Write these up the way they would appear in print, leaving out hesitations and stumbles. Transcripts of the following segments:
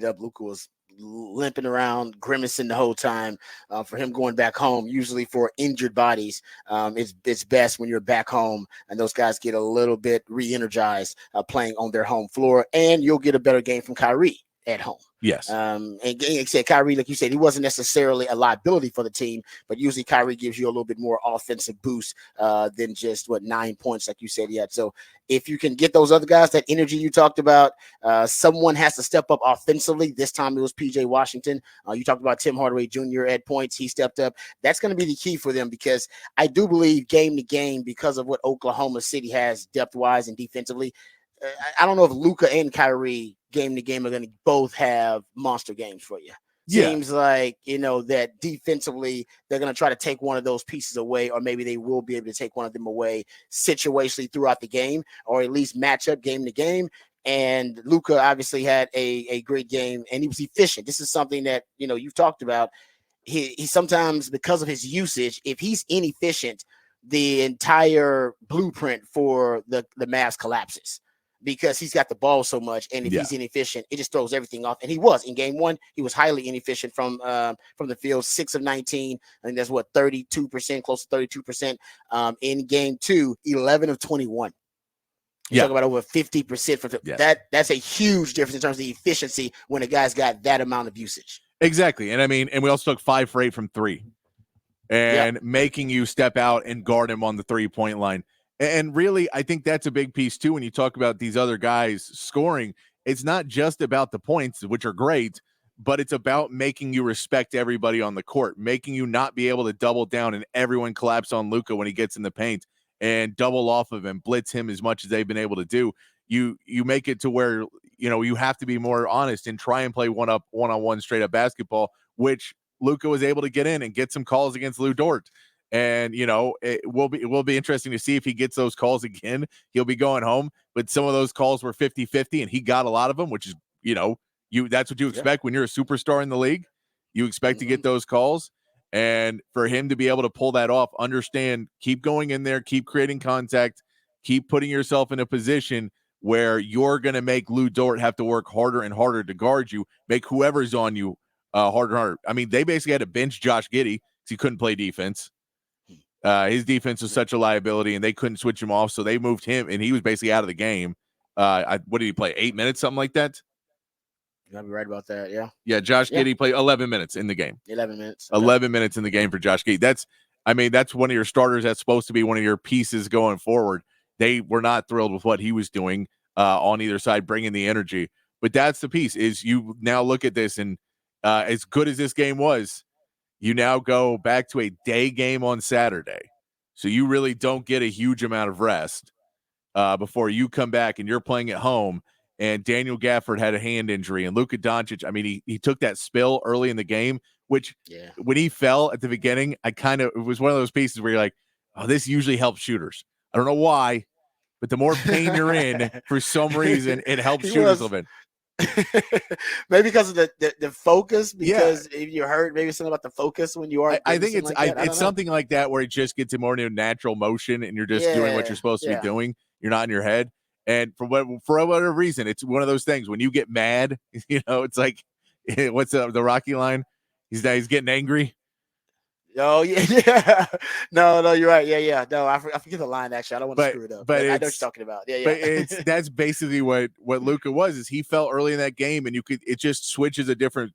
up. Luka was limping around, grimacing the whole time. For him going back home, usually for injured bodies, it's best when you're back home and those guys get a little bit re-energized playing on their home floor, and you'll get a better game from Kyrie at home. Yes. And said Kyrie, like you said, he wasn't necessarily a liability for the team, but usually Kyrie gives you a little bit more offensive boost than just 9 points, like you said he had. So if you can get those other guys, that energy you talked about, someone has to step up offensively. This time it was PJ Washington. You talked about Tim Hardaway Jr. at points. He stepped up. That's going to be the key for them, because I do believe game to game, because of what Oklahoma City has depth-wise and defensively, I don't know if Luka and Kyrie game to game are going to both have monster games for you. Seems like, that defensively they're going to try to take one of those pieces away, or maybe they will be able to take one of them away situationally throughout the game, or at least match up game to game. And Luka obviously had a great game, and he was efficient. This is something that, you've talked about. He sometimes, because of his usage, if he's inefficient, the entire blueprint for the Mavs collapses, because he's got the ball so much, and if he's inefficient, it just throws everything off. And he was in game one, he was highly inefficient from the field, 6 of 19. I think that's 32%, close to 32%. In game two, 11 of 21. You talk about over 50% from that's a huge difference in terms of the efficiency when a guy's got that amount of usage. Exactly. And and we also took 5 for 8 from 3, and making you step out and guard him on the 3-point line. And really, I think that's a big piece, too, when you talk about these other guys scoring. It's not just about the points, which are great, but it's about making you respect everybody on the court, making you not be able to double down and everyone collapse on Luka when he gets in the paint and double off of him, blitz him as much as they've been able to do. You make it to where, you have to be more honest and try and play one-on-one straight-up basketball, which Luka was able to get in and get some calls against Lou Dort. And, it will be interesting to see if he gets those calls again. He'll be going home, but some of those calls were 50-50, and he got a lot of them, which is, that's what you expect when you're a superstar in the league. You expect to get those calls, and for him to be able to pull that off, understand, keep going in there, keep creating contact, keep putting yourself in a position where you're going to make Lou Dort have to work harder and harder to guard you, make whoever's on you harder and harder. I mean, they basically had to bench Josh Giddey because he couldn't play defense. His defense was such a liability, and they couldn't switch him off, so they moved him, and he was basically out of the game. What did he play, 8 minutes, something like that? You gotta be right about that, yeah. Yeah, Josh Giddey played 11 minutes in the game. 11 minutes. Okay. 11 minutes in the game for Josh Giddey. That's one of your starters. That's supposed to be one of your pieces going forward. They were not thrilled with what he was doing on either side, bringing the energy. But that's the piece, is you now look at this, and as good as this game was, you now go back to a day game on Saturday. So you really don't get a huge amount of rest before you come back, and you're playing at home. And Daniel Gafford had a hand injury, and Luka Doncic, he took that spill early in the game, which when he fell at the beginning, it was one of those pieces where you're like, oh, this usually helps shooters. I don't know why, but the more pain you're in, for some reason, it helps shooters a little bit. Maybe because of the focus, because if you're hurt, maybe something about the focus when you are. I think it's something like that, where it just gets more into natural motion, and you're just doing what you're supposed to be doing. You're not in your head, and for whatever reason, it's one of those things when you get mad. It's like, what's the Rocky line? He's getting angry. Oh yeah. No, you're right. Yeah. No, I forget the line. Actually, I don't want to screw it up. But I know what you're talking about. Yeah. But that's basically what Luka was. Is he felt early in that game, and it just switches a different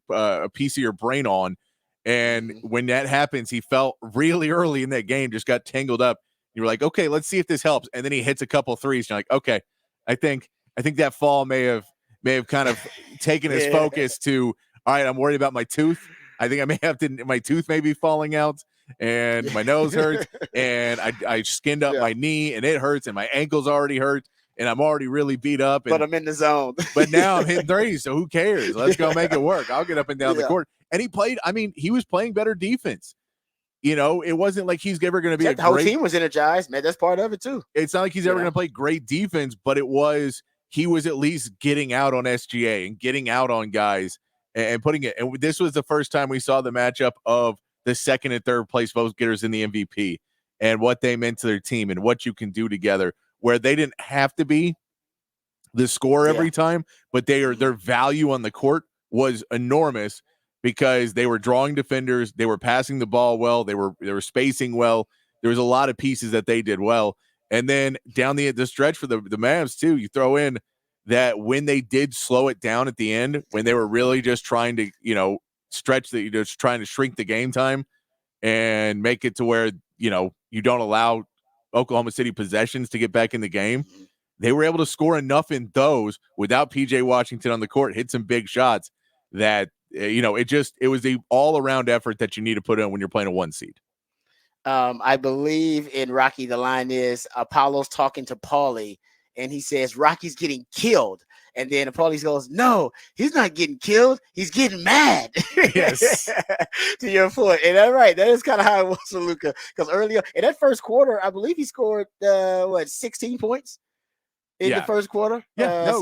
piece of your brain on. And when that happens, he felt really early in that game, just got tangled up. You were like, okay, let's see if this helps. And then he hits a couple threes. And you're like, okay, I think that fall may have kind of taken his focus to, all right, I'm worried about my tooth. I think I may have my tooth may be falling out, and my nose hurts, and I skinned up my knee, and it hurts, and my ankle's already hurt, and I'm already really beat up. But I'm in the zone. But now I'm hitting threes, so who cares? Let's go make it work. I'll get up and down the court. And he played. He was playing better defense. It wasn't like he's ever going to be the whole team was energized, man. That's part of it too. It's not like he's ever going to play great defense, but he was at least getting out on SGA and getting out on guys. And putting it, and this was the first time we saw the matchup of the second and third place vote getters in the MVP and what they meant to their team and what you can do together, where they didn't have to be the scorer every time, but their value on the court was enormous because they were drawing defenders, they were passing the ball well, they were spacing well. There was a lot of pieces that they did well. And then down the stretch for the Mavs too, you throw in that when they did slow it down at the end, when they were really just trying to, stretch the, just trying to shrink the game time and make it to where, you don't allow Oklahoma City possessions to get back in the game. They were able to score enough in those without PJ Washington on the court, hit some big shots that, it was a all around effort that you need to put in when you're playing a 1 seed. I believe in Rocky, the line is Apollo's talking to Paulie, and he says Rocky's getting killed. And then Paulie goes, no, he's not getting killed. He's getting mad. Yes. To your point. And that's right. That is kind of how it was for Luka. Because earlier in that first quarter, I believe he scored 16 points in the first quarter. Yeah,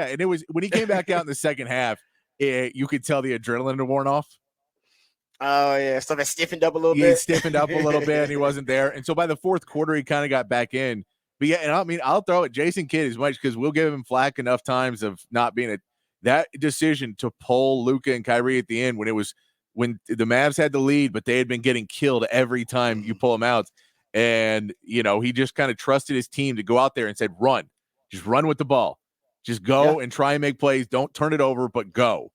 and it was when he came back out in the second half, you could tell the adrenaline had worn off. Oh, yeah. So that stiffened up a little bit. He stiffened up a little bit, and he wasn't there. And so by the fourth quarter, he kind of got back in. But yeah, and I mean, I'll throw it Jason Kidd as much because we'll give him flack enough times of not being that decision to pull Luka and Kyrie at the end when the Mavs had the lead, but they had been getting killed every time you pull them out. And, he just kind of trusted his team to go out there and said, run, just run with the ball, just go and try and make plays. Don't turn it over, but go.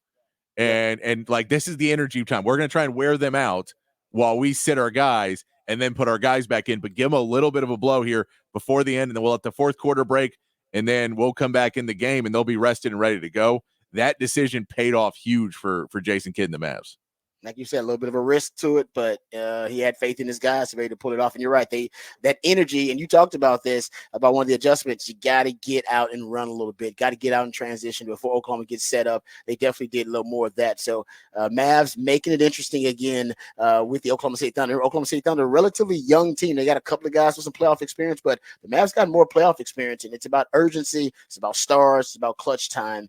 And like, this is the energy time. We're going to try and wear them out while we sit our guys and then put our guys back in, but give them a little bit of a blow here before the end. And then we'll let the fourth quarter break, and then we'll come back in the game and they'll be rested and ready to go. That decision paid off huge for Jason Kidd and the Mavs. Like you said, a little bit of a risk to it, but he had faith in his guys to be able to pull it off. And you're right, that energy, and you talked about this, about one of the adjustments, you got to get out and run a little bit, got to get out and transition before Oklahoma gets set up. They definitely did a little more of that. So Mavs making it interesting again with the Oklahoma City Thunder. Oklahoma City Thunder, a relatively young team. They got a couple of guys with some playoff experience, but the Mavs got more playoff experience, and it's about urgency. It's about stars. It's about clutch time.